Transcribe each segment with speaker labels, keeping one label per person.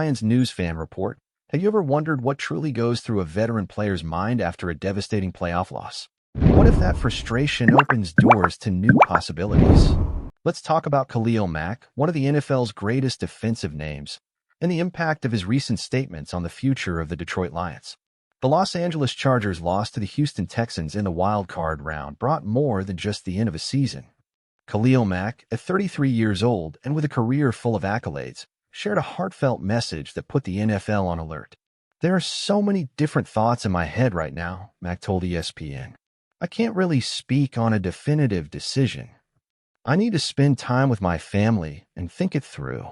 Speaker 1: Lions news fan report. Have you ever wondered what truly goes through a veteran player's mind after a devastating playoff loss? What if that frustration opens doors to new possibilities? Let's talk about Khalil Mack, one of the NFL's greatest defensive names, and the impact of his recent statements on the future of the Detroit Lions. The Los Angeles Chargers' loss to the Houston Texans in the wild card round brought more than just the end of a season. Khalil Mack, at 33 years old and with a career full of accolades, shared a heartfelt message that put the NFL on alert. "There are so many different thoughts in my head right now," Mack told ESPN. "I can't really speak on a definitive decision. I need to spend time with my family and think it through."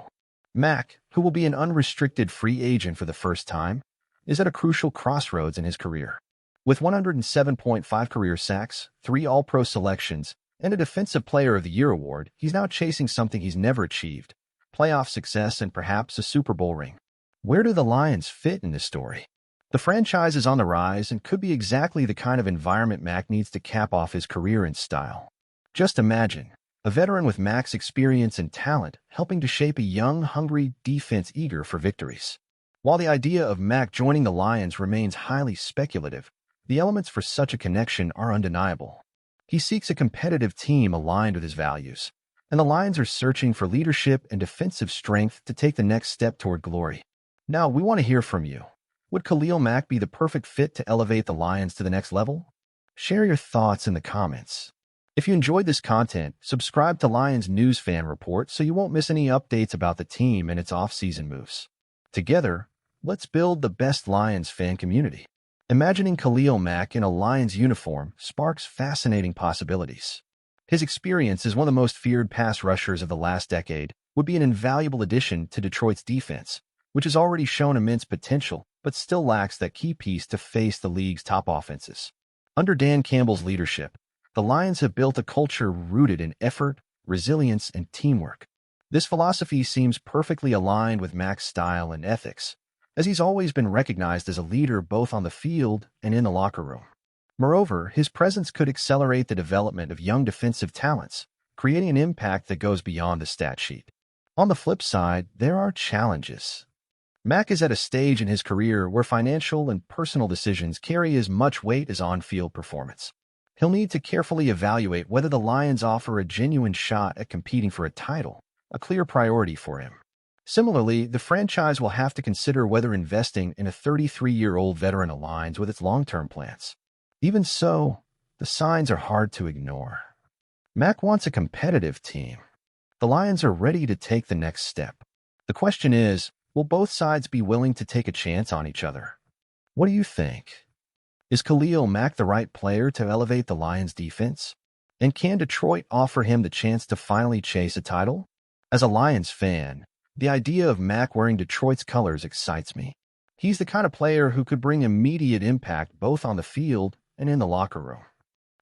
Speaker 1: Mack, who will be an unrestricted free agent for the first time, is at a crucial crossroads in his career. With 107.5 career sacks, 3 All-Pro selections, and a Defensive Player of the Year award, he's now chasing something he's never achieved: playoff success and perhaps a Super Bowl ring. Where do the Lions fit in this story? The franchise is on the rise and could be exactly the kind of environment Mack needs to cap off his career in style. Just imagine, a veteran with Mack's experience and talent helping to shape a young, hungry defense eager for victories. While the idea of Mack joining the Lions remains highly speculative, the elements for such a connection are undeniable. He seeks a competitive team aligned with his values, and the Lions are searching for leadership and defensive strength to take the next step toward glory. Now, we want to hear from you. Would Khalil Mack be the perfect fit to elevate the Lions to the next level? Share your thoughts in the comments. If you enjoyed this content, subscribe to Lions News Fan Report so you won't miss any updates about the team and its off-season moves. Together, let's build the best Lions fan community. Imagining Khalil Mack in a Lions uniform sparks fascinating possibilities. His experience as one of the most feared pass rushers of the last decade would be an invaluable addition to Detroit's defense, which has already shown immense potential but still lacks that key piece to face the league's top offenses. Under Dan Campbell's leadership, the Lions have built a culture rooted in effort, resilience, and teamwork. This philosophy seems perfectly aligned with Mack's style and ethics, as he's always been recognized as a leader both on the field and in the locker room. Moreover, his presence could accelerate the development of young defensive talents, creating an impact that goes beyond the stat sheet. On the flip side, there are challenges. Mack is at a stage in his career where financial and personal decisions carry as much weight as on-field performance. He'll need to carefully evaluate whether the Lions offer a genuine shot at competing for a title, a clear priority for him. Similarly, the franchise will have to consider whether investing in a 33-year-old veteran aligns with its long-term plans. Even so, the signs are hard to ignore. Mack wants a competitive team. The Lions are ready to take the next step. The question is, will both sides be willing to take a chance on each other? What do you think? Is Khalil Mack the right player to elevate the Lions' defense? And can Detroit offer him the chance to finally chase a title? As a Lions fan, the idea of Mack wearing Detroit's colors excites me. He's the kind of player who could bring immediate impact both on the field and in the locker room.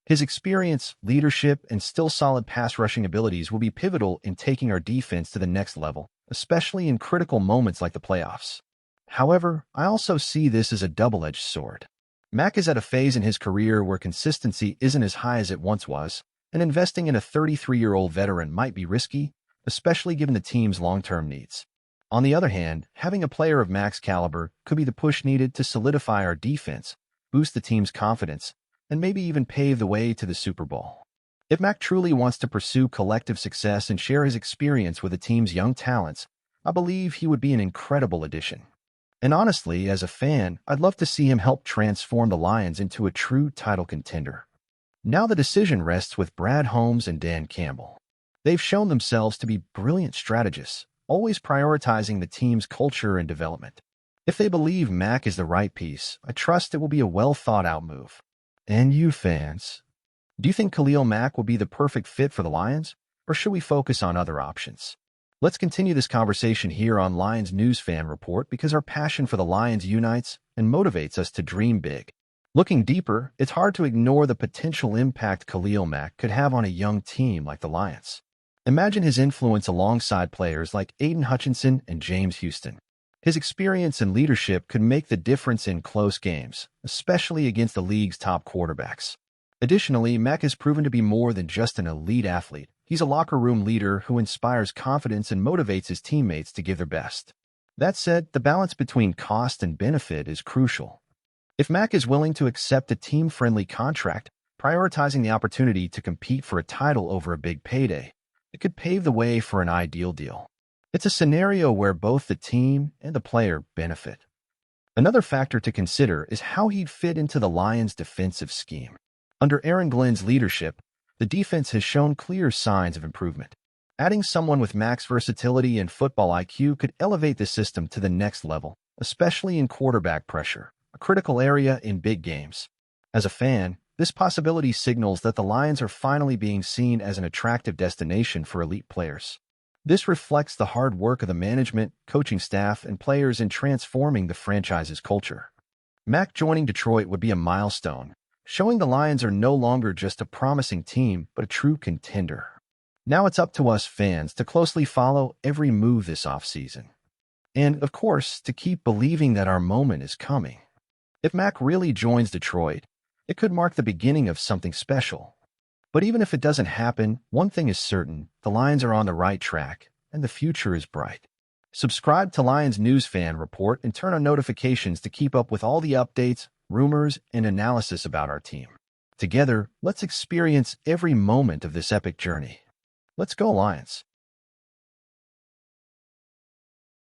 Speaker 1: His experience, leadership, and still solid pass rushing abilities will be pivotal in taking our defense to the next level, especially in critical moments like the playoffs. However, I also see this as a double-edged sword. Mack is at a phase in his career where consistency isn't as high as it once was, and investing in a 33-year-old veteran might be risky, especially given the team's long-term needs. On the other hand, having a player of Mack's caliber could be the push needed to solidify our defense, boost the team's confidence, and maybe even pave the way to the Super Bowl. If Mack truly wants to pursue collective success and share his experience with the team's young talents, I believe he would be an incredible addition. And honestly, as a fan, I'd love to see him help transform the Lions into a true title contender. Now the decision rests with Brad Holmes and Dan Campbell. They've shown themselves to be brilliant strategists, always prioritizing the team's culture and development. If they believe Mack is the right piece, I trust it will be a well-thought-out move. And you fans, do you think Khalil Mack will be the perfect fit for the Lions, or should we focus on other options? Let's continue this conversation here on Lions News Fan Report because our passion for the Lions unites and motivates us to dream big. Looking deeper, it's hard to ignore the potential impact Khalil Mack could have on a young team like the Lions. Imagine his influence alongside players like Aiden Hutchinson and James Houston. His experience and leadership could make the difference in close games, especially against the league's top quarterbacks. Additionally, Mack has proven to be more than just an elite athlete. He's a locker room leader who inspires confidence and motivates his teammates to give their best. That said, the balance between cost and benefit is crucial. If Mack is willing to accept a team-friendly contract, prioritizing the opportunity to compete for a title over a big payday, it could pave the way for an ideal deal. It's a scenario where both the team and the player benefit. Another factor to consider is how he'd fit into the Lions' defensive scheme. Under Aaron Glenn's leadership, the defense has shown clear signs of improvement. Adding someone with Mack's versatility and football IQ could elevate the system to the next level, especially in quarterback pressure, a critical area in big games. As a fan, this possibility signals that the Lions are finally being seen as an attractive destination for elite players. This reflects the hard work of the management, coaching staff, and players in transforming the franchise's culture. Mack joining Detroit would be a milestone, showing the Lions are no longer just a promising team, but a true contender. Now it's up to us fans to closely follow every move this offseason. And, of course, to keep believing that our moment is coming. If Mack really joins Detroit, it could mark the beginning of something special. But even if it doesn't happen, one thing is certain, the Lions are on the right track, and the future is bright. Subscribe to Lions News Fan Report and turn on notifications to keep up with all the updates, rumors, and analysis about our team. Together, let's experience every moment of this epic journey. Let's go, Lions!